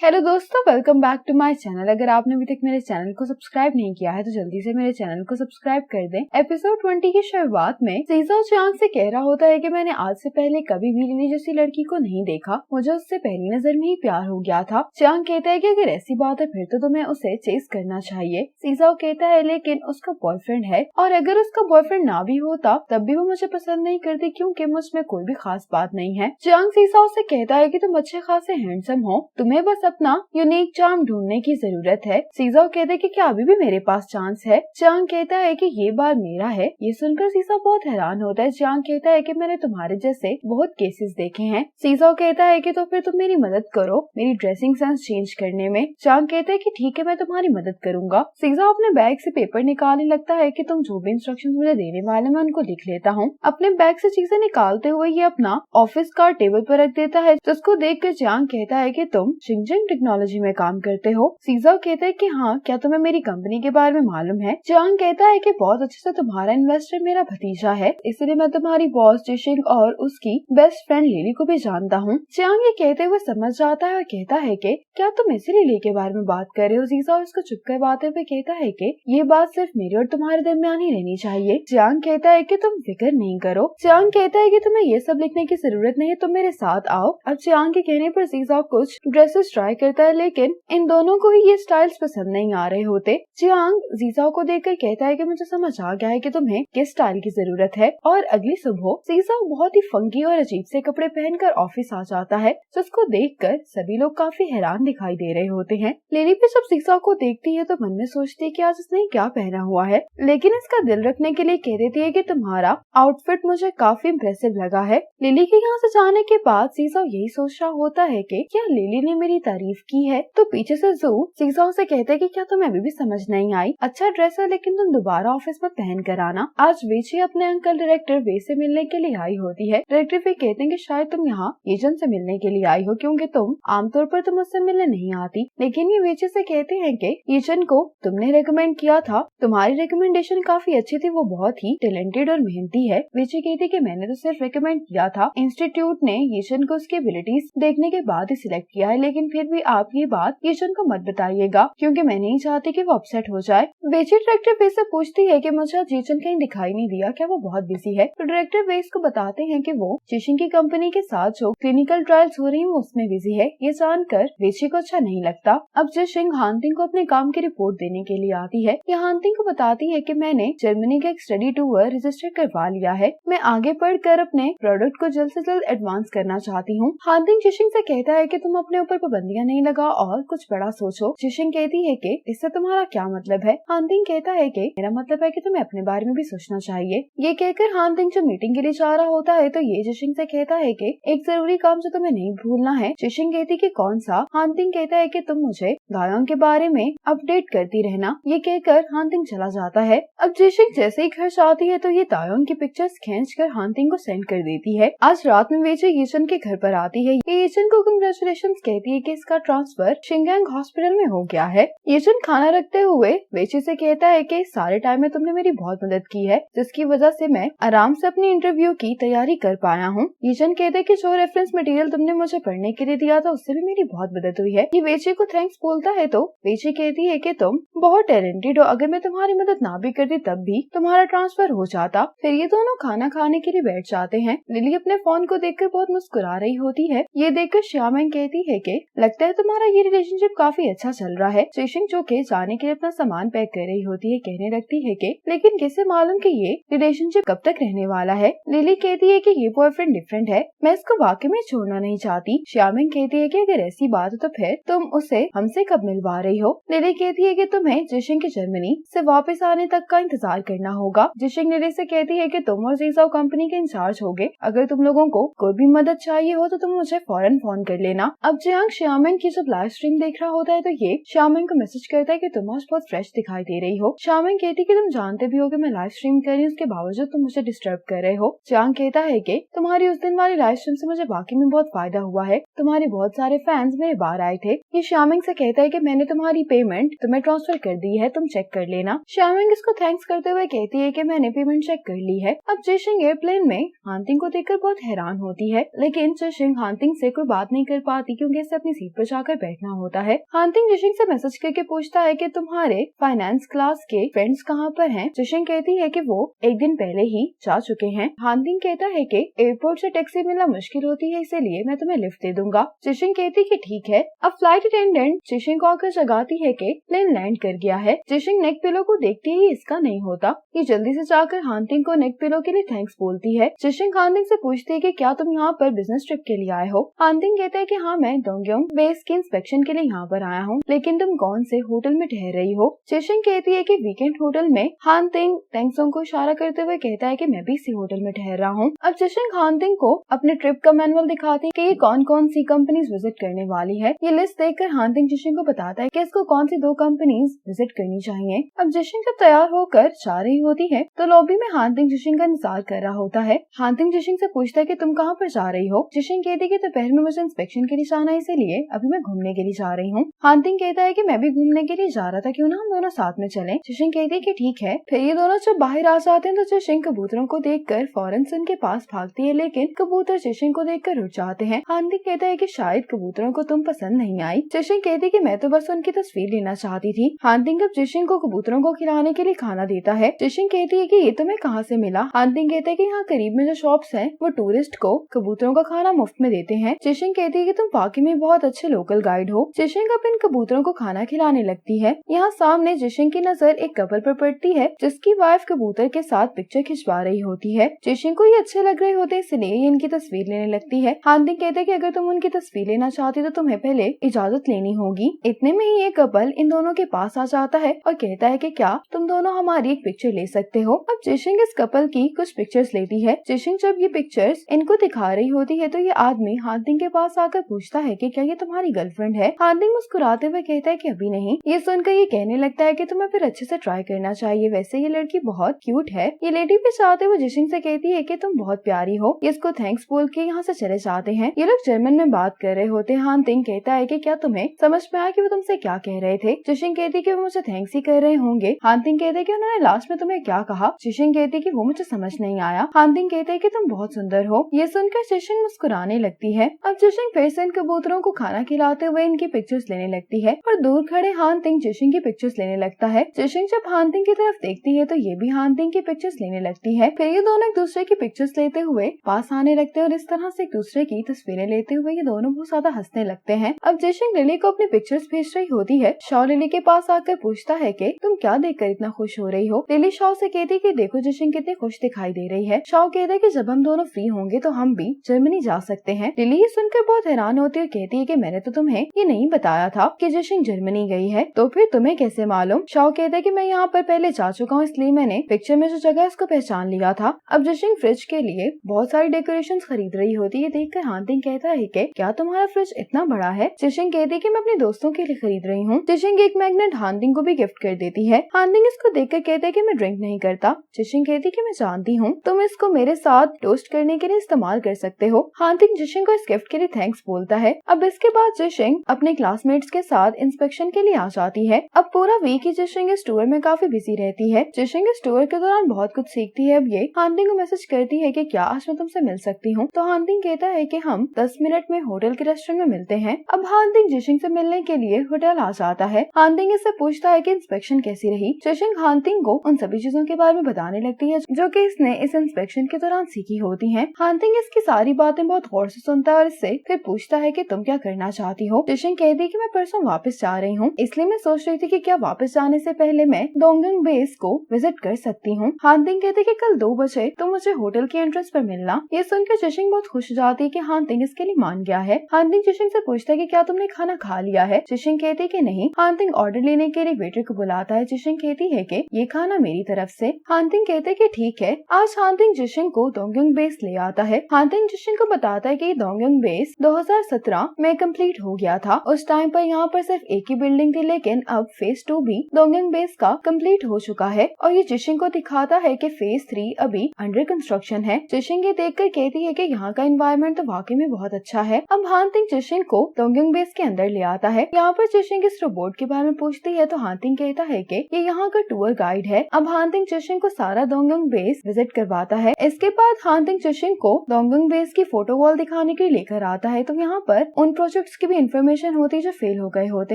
Hello दोस्तों, welcome back to my channel. अगर आपने अभी तक मेरे चैनल को सब्सक्राइब नहीं किया है तो जल्दी से मेरे चैनल को सब्सक्राइब कर दें। एपिसोड 20 की शुरुआत में सीजो चांग से कह रहा होता है कि मैंने आज से पहले कभी भी लिली जैसी लड़की को नहीं देखा, मुझे उससे पहली नजर में ही प्यार हो गया था। चांग कहता है कि अगर ऐसी बात है फिर तो तुम्हें उसे चेस करना चाहिए। सीजो कहता है लेकिन उसका बॉयफ्रेंड है और अगर उसका बॉयफ्रेंड ना भी होता तब भी वो मुझे पसंद नहीं करती क्योंकि मुझ में कोई भी खास बात नहीं है। चांग सीजो से कहता है कि तुम अच्छे खासे हैंडसम हो, तुम्हें बस अपना यूनिक चार्म ढूंढने की जरूरत है। सीजो कहते कि क्या अभी भी मेरे पास चांस है। चांग कहता है कि ये बार मेरा है। ये सुनकर सीजो बहुत हैरान होता है। चांग कहता है कि मैंने तुम्हारे जैसे बहुत केसेस देखे हैं। सीजो कहता है कि तो फिर तुम मेरी मदद करो मेरी ड्रेसिंग सेंस चेंज करने में। चांग कहता है कि ठीक है, मैं तुम्हारी मदद करूंगा। सीजो अपने बैग से पेपर निकालने लगता है कि तुम जो भी इंस्ट्रक्शन मुझे देने वाले मैं उनको लिख लेता हूँ। अपने बैग से चीजें निकालते हुए ये अपना ऑफिस का टेबल पर रख देता है, जिसको देख कर चांग कहता है कि तुम शिंगजिंग टेक्नोलॉजी में काम करते हो। सीजो कहता है कि हाँ, क्या तुम्हें मेरी कंपनी के बारे में मालूम है। चांग कहता है कि बहुत अच्छे से तुम्हारा इन्वेस्टर मेरा भतीजा है, इसलिए मैं तुम्हारी बॉस जिशिंग और उसकी बेस्ट फ्रेंड लिली को भी जानता हूँ। चांग ये कहते हुए समझ जाता है और कहता है कि क्या तुम इसी लिली के बारे में बात कर रहे हो। सीजो उसको चुप करवाते हुए कहता है कि ये बात सिर्फ मेरे और तुम्हारे दरमियान ही रहनी चाहिए। चांग कहता है कि तुम फिक्र नहीं करो। चांग कहता है कि तुम्हें ये सब लिखने की जरूरत नहीं है, तुम मेरे साथ आओ। अब चांग के कहने पर सीजो कुछ ड्रेसेस ट्राई करता है लेकिन इन दोनों को ही ये स्टाइल्स पसंद नहीं आ रहे होते। चांग सीजो को देखकर कहता है कि मुझे समझ आ गया है कि तुम्हें किस स्टाइल की जरूरत है। और अगली सुबह सीजो बहुत ही फंकी और अजीब से कपड़े पहनकर ऑफिस आ जाता है, जिसको देखकर सभी लोग काफी हैरान दिखाई दे रहे होते हैं। लिली भी जब सीजो को देखती है तो मन में सोचती है कि आज इसने क्या पहना हुआ है, लेकिन इसका दिल रखने के लिए कह देती है कि तुम्हारा आउटफिट मुझे काफी इम्प्रेसिव लगा है। लिली के यहाँ से जाने के बाद सीजो यही सोच रहा होता है कि क्या लिली ने मेरी तारीफ की है। तो पीछे से जू सीजो से कहते हैं कि क्या तुम्हें अभी भी समझ नहीं आई, अच्छा ड्रेस है लेकिन तुम दोबारा ऑफिस में पहन कर आना। आज वेची अपने अंकल डायरेक्टर वे से मिलने के लिए आई होती है। डायरेक्टर वे कहते हैं कि शायद तुम यहाँ येजन से मिलने के लिए आई हो क्योंकि तुम आमतौर पर तुम उससे मिलने नहीं आती। लेकिन ये वेची से कहते हैं कि येजन को तुमने रेकमेंड किया था, तुम्हारी रिकमेंडेशन काफी अच्छी थी, वो बहुत ही टैलेंटेड और मेहनती है। वेची कहती कि मैंने तो सिर्फ रिकमेंड किया था, इंस्टीट्यूट ने येजन को उसकी एबिलिटीज देखने के बाद ही सिलेक्ट किया है, लेकिन फिर भी आप ये बात येजन को मत बताइएगा क्योंकि मैं नहीं चाहती कि वो अपसेट हो जाए। वेची डायरेक्टर वे से पूछती है कि मुझे येजन कहीं दिखाई नहीं दिया, क्या वो बहुत बिजी है। तो डायरेक्टर वे को बताते हैं कि वो जिशिंग की कंपनी के साथ जो क्लिनिकल ट्रायल्स हो रही है उसमें बिजी है। ये जानकर वेची को अच्छा नहीं लगता। अब जिशिंग हांतिंग को अपने काम की रिपोर्ट देने के लिए आती है। ये हांतिंग को बताती है कि मैंने जर्मनी का एक स्टडी टूर रजिस्टर करवा लिया है, मैं आगे बढ़कर अपने प्रोडक्ट को जल्द से जल्द एडवांस करना चाहती हूँ। हांतिंग जिशिंग से कहता है कि तुम अपने ऊपर पाबंदियां नहीं लगा और कुछ बड़ा सोचो। जिशिंग कहती है कि इससे तुम्हारा क्या मतलब है। हांतिंग कहता है कि मेरा मतलब है कि तुम्हें अपने बारे में भी सोचना चाहिए। ये कहकर हांतिंग जब मीटिंग के लिए जा रहा होता है तो ये जिशिंग से कहता है कि एक जरूरी काम जो तुम्हें नहीं भूलना है। जिशिंग कहती कि कौन सा। हांतिंग कहता है कि तुम मुझे दायोंग के बारे में अपडेट करती रहना। ये कहकर हांतिंग चला जाता है। अब जिशिंग जैसे ही घर जाती है तो ये दायोंग की पिक्चर्स खींचकर हांतिंग को सेंड कर देती है। आज रात में वेची येजन के घर पर आती है। ये येजन को कांग्रेचुलेशंस कहती है कि इसका ट्रांसफर शिंगयांग हॉस्पिटल में हो गया है। येजन खाना रखते हुए वेची से कहता है कि सारे टाइम में तुमने मेरी बहुत मदद की है, जिसकी वजह से मैं आराम से अपनी इंटरव्यू की तैयारी कर पाया हूँ। येजन कहते हैं कि जो रेफरेंस मटेरियल तुमने मुझे पढ़ने के लिए दिया था उससे भी मेरी बहुत मदद हुई है। ये वेची को थैंक्स बोलता है तो वेची कहती है कि तुम बहुत टैलेंटेड हो, अगर मैं तुम्हारी मदद ना भी करती तब भी तुम्हारा ट्रांसफर हो जाता। फिर ये दोनों खाना खाने के लिए बैठ जाते हैं। लिली अपने फोन को देखकर बहुत मुस्कुरा रही होती है। ये देखकर श्यामेंग कहती है कि लगता है तुम्हारा ये रिलेशनशिप काफी अच्छा चल रहा है। जिशिंग जो के जाने के लिए अपना सामान पैक कर रही होती है कहने लगती है कि लेकिन कैसे मालूम कि ये रिलेशनशिप कब तक रहने वाला है। लिली कहती है कि ये बॉयफ्रेंड डिफरेंट है, मैं इसको वाकई में छोड़ना नहीं चाहती। श्यामेंग कहती है कि अगर ऐसी बात है तो फिर तुम उसे हमसे कब मिलवा रही हो। लिली कहती है कि तुम्हें जिशिंग के जर्मनी से वापस आने तक का इंतजार करना होगा। जिशिंग लिली से कहती है कि तुम और जीजाओ कंपनी के इंचार्ज होगे, अगर तुम लोगों को कोई भी मदद चाहिए हो तो तुम मुझे फौरन फोन कर लेना। अब जियांग श्यामेंग की जब लाइव स्ट्रीम देख रहा होता है तो ये श्यामेंग को मैसेज करता है कि तुम आज बहुत फ्रेश दिखाई दे रही हो। श्यामेंग कहती है कि तुम जानते भी हो कि मैं लाइव स्ट्रीम कर रही हूँ, उसके बावजूद तुम मुझे डिस्टर्ब कर रहे हो। जियांग कहता है कि तुम्हारी उस दिन वाली लाइव स्ट्रीम से मुझे वाकई में बहुत फायदा हुआ है, तुम्हारे बहुत सारे फैंस मेरे बाहर आए थे। ये श्यामेंग से कहता है कि मैंने तुम्हारी पेमेंट तुम्हें ट्रांसफर कर दी है, तुम चेक कर लेना। श्यामेंग इसको थैंक्स करते हुए कहती है कि मैंने पेमेंट चेक कर ली है। अब जिशिंग एयरप्लेन में हांतिंग को देखकर बहुत हैरान होती है, लेकिन जिशिंग हांतिंग से कोई बात नहीं कर पाती क्योंकि इसे अपनी सीट गेट पर जाकर बैठना होता है। हानतिंग जिशिंग से मैसेज करके पूछता है कि तुम्हारे फाइनेंस क्लास के फ्रेंड्स कहाँ पर हैं। जिशिंग कहती है कि वो एक दिन पहले ही जा चुके हैं। हानतिंग कहता है कि एयरपोर्ट से टैक्सी मिलना मुश्किल होती है, इसीलिए मैं तुम्हें लिफ्ट दे दूंगा। जिशिंग कहती कि ठीक है। अब फ्लाइट अटेंडेंट जिशिंग को आकर जगाती है कि प्लेन लैंड कर गया है। जिशिंग नेक पिलो को देखती ही इसका नहीं होता। ये जल्दी से जाकर हानतिंग को नेक पिलो के लिए थैंक्स बोलती है। जिशिंग हानतिंग से पूछती है कि क्या तुम यहाँ पर बिजनेस ट्रिप के लिए आए हो। हानतिंग कहता है कि हाँ, मैं डोंगयोंग बेस की इंस्पेक्शन के लिए यहाँ पर आया हूँ, लेकिन तुम कौन से होटल में ठहर रही हो। जिशिंग कहती है कि वीकेंड होटल में। हानतिंग टेंगसोंग को इशारा करते हुए कहता है कि मैं भी इसी होटल में ठहर रहा हूँ। अब जिशिंग हानतिंग को अपने ट्रिप का मैनुअल दिखाती है कि ये कौन कौन सी कंपनीज विजिट करने वाली है। ये लिस्ट देखकर हानतिंग जिशिंग को बताता है कि इसको कौन सी 2 कंपनीज विजिट करनी चाहिए। अब जिशिंग जब तैयार होकर जा रही होती है तो लॉबी में हानतिंग जिशिंग का इंतजार कर रहा होता है। हानतिंग जिशिंग से पूछता है कि तुम कहाँ पर जा रही हो। जिशिंग कहती है कि दोपहर में मुझे इंस्पेक्शन के लिए जाना है, इसीलिए अभी मैं घूमने के लिए जा रही हूँ। हानतिंग कहता है कि मैं भी घूमने के लिए जा रहा था, क्यों ना हम दोनों साथ में चलें। जिशिंग कहती है कि ठीक है। फिर ये दोनों जब बाहर आ जाते हैं तो जिशिंग कबूतरों को देखकर फौरन से उनके पास भागती है, लेकिन कबूतर जिशिंग को देखकर रुक जाते हैं। हानतिंग कहता है कि शायद कबूतरों को तुम पसंद नहीं आई। जिशिंग कहती है कि मैं तो बस उनकी तस्वीर लेना चाहती थी। हानतिंग अब जिशिंग को कबूतरों को खिलाने के लिए खाना देता है। जिशिंग कहती है कि ये तुम्हें कहाँ से मिला। हानतिंग कहता है कि यहाँ करीब में जो शॉप्स हैं वो टूरिस्ट को कबूतरों का खाना मुफ्त में देते हैं। जिशिंग कहती है कि तुम वाकई में बहुत अच्छे लोकल गाइड हो। जिशिंग अब इन कबूतरों को खाना खिलाने लगती है। यहाँ सामने जिशिंग की नजर एक कपल पर पड़ती है जिसकी वाइफ कबूतर के साथ पिक्चर खिंचवा रही होती है। जिशिंग को ये अच्छे लग रहे होते इसलिए ये इनकी तस्वीर लेने लगती है। हानतिंग कहते हैं कि अगर तुम उनकी तस्वीर लेना चाहती तो तुम्हें पहले इजाजत लेनी होगी। इतने में ही ये कपल इन दोनों के पास आ जाता है और कहता है कि क्या तुम दोनों हमारी एक पिक्चर ले सकते हो। अब जिशिंग इस कपल की कुछ पिक्चर्स लेती है। जिशिंग जब ये पिक्चर्स इनको दिखा रही होती है तो ये आदमी हानतिंग के पास आकर पूछता है कि क्या ये तुम्हारी गर्लफ्रेंड है। हानतिंग मुस्कुराते हुए कहता है कि अभी नहीं। ये सुनकर ये कहने लगता है कि तुम्हें फिर अच्छे से ट्राई करना चाहिए, वैसे ये लड़की बहुत क्यूट है। ये लेडी भी चाहते हुए जिशिंग से कहती है कि तुम बहुत प्यारी हो। ये इसको थैंक्स बोल के यहाँ से चले जाते हैं। ये लोग जर्मन में बात कर रहे होते हैं। हानतिंग कहता है कि क्या तुम्हें समझ में आया कि वो तुमसे क्या कह रहे थे। जिशिंग कहती है कि वो मुझे थैंक्स ही कर रहे होंगे। हानतिंग कहते हैं कि उन्होंने लास्ट में तुम्हें क्या कहा। जिशिंग कहती है कि वो मुझे समझ नहीं आया। हानतिंग कहते हैं कि तुम बहुत सुंदर हो। ये सुनकर जिशिंग मुस्कुराने लगती है। अब जिशिंग फिर से इन कबूतरों को खाना खिलाते हुए इनकी पिक्चर्स लेने लगती है और दूर खड़े हानतिंग जिशिंग की पिक्चर्स लेने लगता है। जिशिंग जब हानतिंग की तरफ देखती है तो ये भी हानतिंग की पिक्चर्स लेने लगती है। फिर ये दोनों एक दूसरे की पिक्चर्स लेते हुए पास आने लगते हैं और इस तरह से एक दूसरे की तस्वीरें लेते हुए ये दोनों बहुत ज्यादा हंसने लगते हैं। अब जिशिंग लिली को अपनी पिक्चर्स भेज रही होती है। शॉ लिली के पास आकर पूछता है कि तुम क्या देखकर इतना खुश हो रही हो। लिली शॉ से कहती है कि देखो जिशिंग कितनी खुश दिखाई दे रही है। शॉ कहता है कि जब हम दोनों फ्री होंगे तो हम भी जर्मनी जा सकते हैं। लिली ये सुनकर बहुत हैरान होती है और कहती है कि मैंने तो तुम्हें ये नहीं बताया था कि जिशिंग जर्मनी गई है, तो फिर तुम्हें कैसे मालूम। शॉ कहता है कि मैं यहाँ पर पहले जा चुका हूँ, इसलिए मैंने पिक्चर में जो जगह है उसको पहचान लिया था। अब जिशिंग फ्रिज के लिए बहुत सारी डेकोरेशन खरीद रही होती है। देखकर हानतिंग कहता है कि क्या तुम्हारा फ्रिज इतना बड़ा है। जिशिंग कहती है कि मैं अपने दोस्तों के लिए खरीद रही हूँ। जिशिंग एक मैग्नेट हानतिंग को भी गिफ्ट कर देती है। हानतिंग इसको देखकर कहता है कि मैं ड्रिंक नहीं करता। जिशिंग कहती है कि मैं जानती हूँ, तुम इसको मेरे साथ टोस्ट करने के लिए इस्तेमाल कर सकते हो। हानतिंग जिशिंग को इस गिफ्ट के लिए थैंक्स बोलता है। अब इसके बाद जिशिंग अपने क्लासमेट्स के साथ इंस्पेक्शन के लिए आ जाती है। अब पूरा वीक ही जिशिंग इस टूर में काफी बिजी रहती है। जिशिंग इस टूर के दौरान बहुत कुछ सीखती है। अब ये हानतिंग को मैसेज करती है कि क्या आज मैं तुमसे मिल सकती हूँ। तो हानतिंग कहता है कि हम 10 मिनट में होटल के रेस्टोरेंट में मिलते हैं। अब हानतिंग जिशिंग से मिलने के लिए होटल आ जाता है। हानतिंग इससे पूछता है कि इंस्पेक्शन कैसी रही। जिशिंग हानतिंग को उन सभी चीजों के बारे में बताने लगती है जो कि इसने इस इंस्पेक्शन के दौरान सीखी होती हैं। हानतिंग इसकी सारी बातें बहुत गौर से सुनता है और इससे फिर पूछता है कि तुम क्या करना चाहती हो। जिशिंग कहती है कि मैं परसों वापस जा रही हूँ, इसलिए मैं सोच रही थी कि क्या वापस जाने से पहले मैं डोंगयोंग बेस को विजिट कर सकती हूँ। हानतिंग कहती है कि कल 2 बजे तो मुझे होटल के एंट्रेंस पर मिलना। ये सुनकर जिशिंग बहुत खुश हो जाती है कि हानतिंग इसके लिए मान गया है। हानतिंग जिशिंग से पूछता है कि क्या तुमने खाना खा लिया है। जिशिंग कहती है कि नहीं। हानतिंग ऑर्डर लेने के लिए वेटर को बुलाता है। जिशिंग कहती है कि ये खाना मेरी तरफ से। हानतिंग कहते है कि ठीक है। आज हानतिंग जिशिंग को डोंगयोंग बेस ले आता है। हानतिंग जिशिंग को बताता है कि डोंगयोंग बेस 2017 में कंप्लीट हो गया था। उस टाइम पर यहाँ पर सिर्फ एक ही बिल्डिंग थी, लेकिन अब फेज 2 भी डोंगयोंग बेस का कंप्लीट हो चुका है और ये जिशिंग को दिखाता है कि फेज 3 अभी अंडर कंस्ट्रक्शन है। जिशिंग ये देखकर कहती है कि यहाँ का एनवायरनमेंट तो वाकई में बहुत अच्छा है। अब हानतिंग जिशिंग को डोंगयोंग बेस के अंदर ले आता है। यहाँ पर जिशिंग इस रोबोट के बारे में पूछती है तो हानतिंग कहता है कि ये यहाँ का टूर गाइड है। अब हानतिंग जिशिंग को सारा डोंगयोंग बेस विजिट करवाता है। इसके बाद हानतिंग जिशिंग को डोंगयोंग बेस की फोटो वॉल दिखाने के लिए लेकर आता है। तो यहाँ पर उन प्रोजेक्ट प्रोजेक्ट्स की भी इन्फॉर्मेशन होती है जो फेल हो गए होते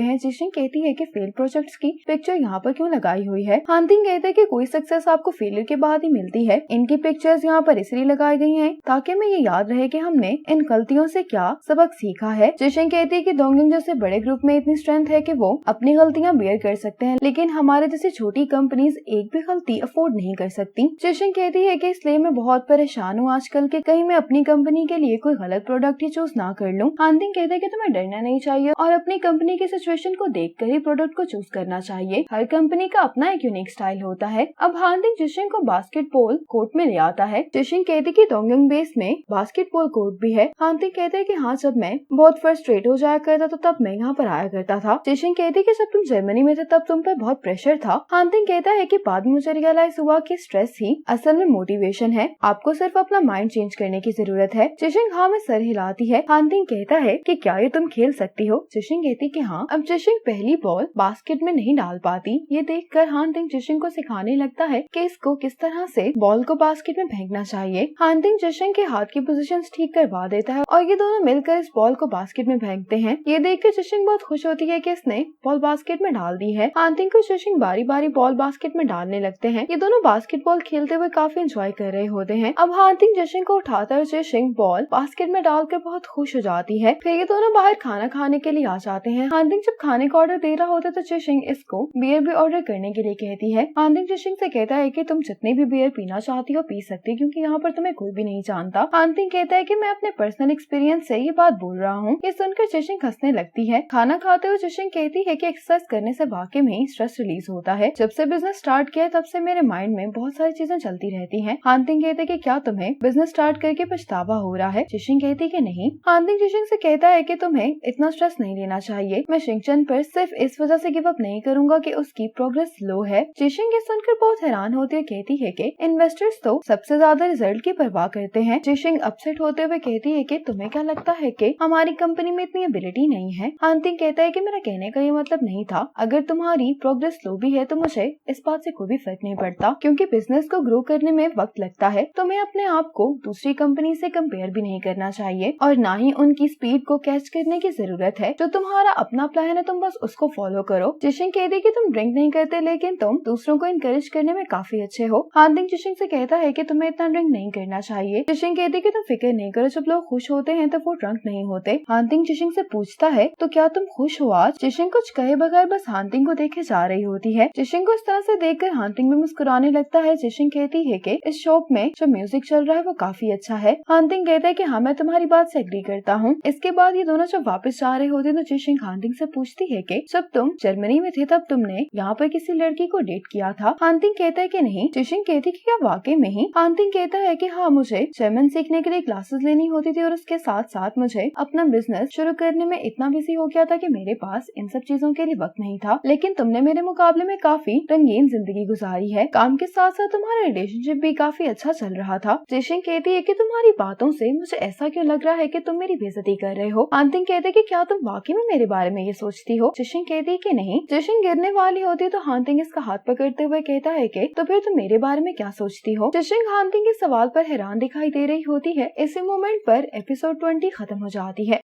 हैं। जिशिंग कहती है कि फेल प्रोजेक्ट्स की पिक्चर यहाँ पर क्यों लगाई हुई है। हानतिंग कहते हैं कि कोई सक्सेस आपको फेलियर के बाद ही मिलती है। इनकी पिक्चर्स यहाँ पर इसलिए लगाई गई हैं ताकि हमें ये याद रहे कि हमने इन गलतियों से क्या सबक सीखा है। जिशिंग कहती है कि डोंगलिंग जैसे बड़े ग्रुप में इतनी स्ट्रेंथ है कि वो अपनी गलतियां बेयर कर सकते हैं, लेकिन हमारे जैसी छोटी कंपनीज एक भी गलती अफोर्ड नहीं कर सकती। जिशिंग कहती है कि इसलिए मैं बहुत परेशान हूँ आजकल के कहीं मैं अपनी कंपनी के लिए कोई गलत प्रोडक्ट ही चूज ना कर लूं। हानतिंग कहते हैं कि तुम्हें डरना नहीं चाहिए और अपनी कंपनी की सिचुएशन को देखकर ही प्रोडक्ट को चूज करना चाहिए। हर कंपनी का अपना एक यूनिक स्टाइल होता है। अब हानतिंग जिशिंग को बास्केटबॉल कोर्ट में ले आता है। जिशिंग कहती कि डोंगलिंग बेस में बास्केटबॉल कोर्ट भी है। हानतिंग कहते हैं कि हाँ, जब मैं बहुत फ्रस्ट्रेट हो जाया करता तो तब मैं यहाँ पर आया करता था। जिशिंग कहती कि जब तुम जर्मनी में थे तब तुम पर बहुत प्रेशर था। हानतिंग कहता है कि बाद में मुझे रियलाइज हुआ कि स्ट्रेस ही असल में मोटिवेशन है, आपको सिर्फ अपना माइंड चेंज करने की जरूरत है। जिशिंग हाँ में सर हिलाती है। हानतिंग कहता है कि क्या ये तुम खेल सकती हो। जिशिंग कहती कि हाँ। अब जिशिंग पहली बॉल बास्केट में नहीं डाल पाती। ये देखकर हानतिंग जिशिंग को सिखाने लगता है कि इसको किस तरह से बॉल को बास्केट में फेंकना चाहिए। हानतिंग जिशिंग के हाथ की पोजीशन ठीक करवा देता है और ये दोनों मिलकर इस बॉल को बास्केट में फेंकते हैं। ये देखकर जिशिंग बहुत खुश होती है कि इसने बॉल बास्केट में डाल दी है। हानतिंग को जिशिंग बारी बारी बॉल बास्केट में डालने लगते हैं। ये दोनों बास्केटबॉल खेलते हुए काफी एंजॉय कर रहे होते हैं। अब हानतिंग जिशिंग को उठाता है, जिशिंग बॉल बास्केट में डालकर बहुत खुश हो जाती है। फिर ये दोनों बाहर खाना खाने के लिए आ जाते हैं। हानतिंग जब खाने का ऑर्डर दे रहा होता है तो जिशिंग इसको बियर भी ऑर्डर करने के लिए कहती है। हानतिंग जिशिंग से कहता है कि तुम जितनी भी बियर पीना चाहती हो पी सकती हो, क्योंकि यहाँ पर तुम्हें कोई भी नहीं जानता। हानतिंग कहता है कि मैं अपने पर्सनल एक्सपीरियंस से ये बात बोल रहा हूँ। ये सुनकर जिशिंग हंसने लगती है। खाना खाते हुए जिशिंग कहती है कि एक्सरसाइज करने से वाकई में ही स्ट्रेस रिलीज होता है। जब से बिजनेस स्टार्ट किया तब से मेरे माइंड में बहुत सारी चीजें चलती रहती हैं। हानतिंग कहते हैं कि क्या तुम्हें बिजनेस स्टार्ट करके पछतावा हो रहा है। जिशिंग कहती है कि नहीं। हानतिंग जिशिंग से कहता है कि तुम्हें इतना स्ट्रेस नहीं लेना चाहिए। मैं शिंगचन पर सिर्फ इस वजह से गिव अप नहीं करूंगा कि उसकी प्रोग्रेस स्लो है। जिशिंग ये सुनकर बहुत हैरान होती है। कहती है कि इन्वेस्टर्स तो सबसे ज्यादा रिजल्ट की परवाह करते हैं। जिशिंग अपसेट होते हुए कहती है कि तुम्हें क्या लगता है कि हमारी कंपनी में इतनी एबिलिटी नहीं है। हानतिंग कहता है कि मेरा कहने का ये मतलब नहीं था। अगर तुम्हारी प्रोग्रेस स्लो भी है तो मुझे इस बात से कोई भी फर्क नहीं पड़ता, क्योंकि बिजनेस को ग्रो करने में वक्त लगता है। तुम्हें अपने आप को दूसरी कंपनी से कंपेयर भी नहीं करना चाहिए और ना ही उनकी स्पीड को कैच करने की जरूरत है। जो तुम्हारा अपना प्लान है तुम बस उसको फॉलो करो। जिशिंग कहती है कि तुम ड्रिंक नहीं करते लेकिन तुम दूसरों को इनकरेज करने में काफी अच्छे हो। हानतिंग जिशिंग से कहता है कि तुम्हें इतना ड्रिंक नहीं करना चाहिए। जिशिंग कहती है कि तुम फिक्र नहीं करो, जब लोग खुश होते हैं तो वो ड्रंक नहीं होते। हानतिंग जिशिंग से पूछता है तो क्या तुम खुश हो आज। जिशिंग कुछ कहे बगैर बस हानतिंग को देखे जा रही होती है। जिशिंग को इस तरह से देखकर हानतिंग भी मुस्कुराने लगता है। जिशिंग कहती है कि इस शॉप में जो म्यूजिक चल रहा है वो काफी अच्छा है। हानतिंग कहता है कि हाँ, मैं तुम्हारी बात से एग्री करता हूँ। इसके बाद ये दोनों जब वापस जा रहे होते तो जिशिंग हानतिंग से पूछती है कि जब तुम जर्मनी में थे तब तुमने यहाँ पर किसी लड़की को डेट किया था। हानतिंग कहता है कि नहीं। जिशिंग कहती कि क्या वाकई में ही। हानतिंग कहता है कि हाँ, मुझे जर्मन सीखने के लिए क्लासेस लेनी होती थी और उसके साथ साथ मुझे अपना बिजनेस शुरू करने में इतना बिजी हो गया था कि मेरे पास इन सब चीजों के लिए वक्त नहीं था। लेकिन तुमने मेरे मुकाबले में काफी रंगीन जिंदगी गुजारी है। काम के साथ साथ तुम्हारा रिलेशनशिप भी काफी अच्छा चल रहा था। जिशिंग कहती है कि तुम्हारी बातों से मुझे ऐसा क्यों लग रहा है कि तुम मेरी बेइज्जती कर रहे हो। हानतिंग कहते कि क्या तुम वाकई में मेरे बारे में ये सोचती हो। जिशिंग कहती है कि नहीं। जिशिंग गिरने वाली होती तो हानतिंग इसका हाथ पकड़ते हुए कहता है कि तो फिर तुम मेरे बारे में क्या सोचती हो। जिशिंग हानतिंग के सवाल पर हैरान दिखाई दे रही होती है। इसी मोमेंट पर एपिसोड 20 खत्म हो जाती है।